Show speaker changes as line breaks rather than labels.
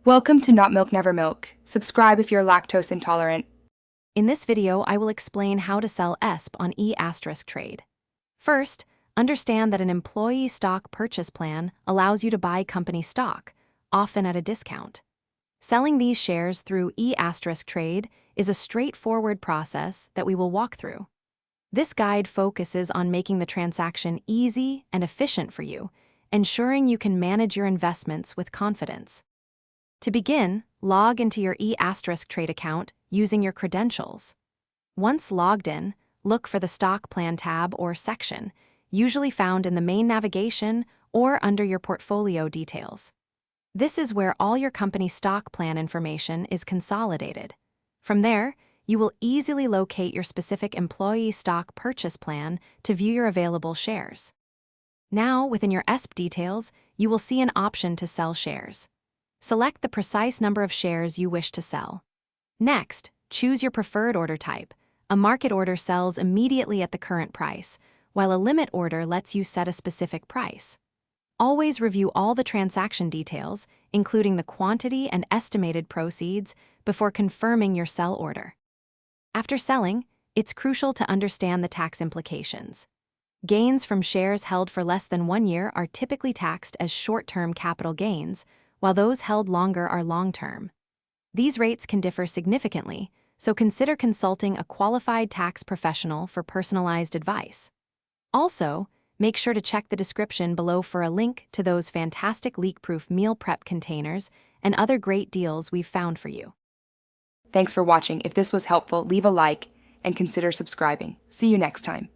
Welcome to Not Milk Never Milk. Subscribe if you're lactose intolerant.
In this video, I will explain how to sell ESP on Etrade. First, understand that an employee stock purchase plan allows you to buy company stock, often at a discount. Selling these shares through Etrade is a straightforward process that we will walk through. This guide focuses on making the transaction easy and efficient for you, ensuring you can manage your investments with confidence. To begin, log into your Etrade account using your credentials. Once logged in, look for the Stock Plan tab or section, usually found in the main navigation or under your portfolio details. This is where all your company stock plan information is consolidated. From there, you will easily locate your specific employee stock purchase plan to view your available shares. Now, within your ESP details, you will see an option to sell shares. Select the precise number of shares you wish to sell. Next, choose your preferred order type. A market order sells immediately at the current price, while a limit order lets you set a specific price. Always review all the transaction details, including the quantity and estimated proceeds, before confirming your sell order. After selling, it's crucial to understand the tax implications. Gains from shares held for less than 1 year are typically taxed as short-term capital gains, while those held longer are long-term. These rates can differ significantly, so consider consulting a qualified tax professional for personalized advice. Also, make sure to check the description below for a link to those fantastic leak-proof meal prep containers and other great deals we've found for you.
Thanks for watching. If this was helpful, leave a like and consider subscribing. See you next time.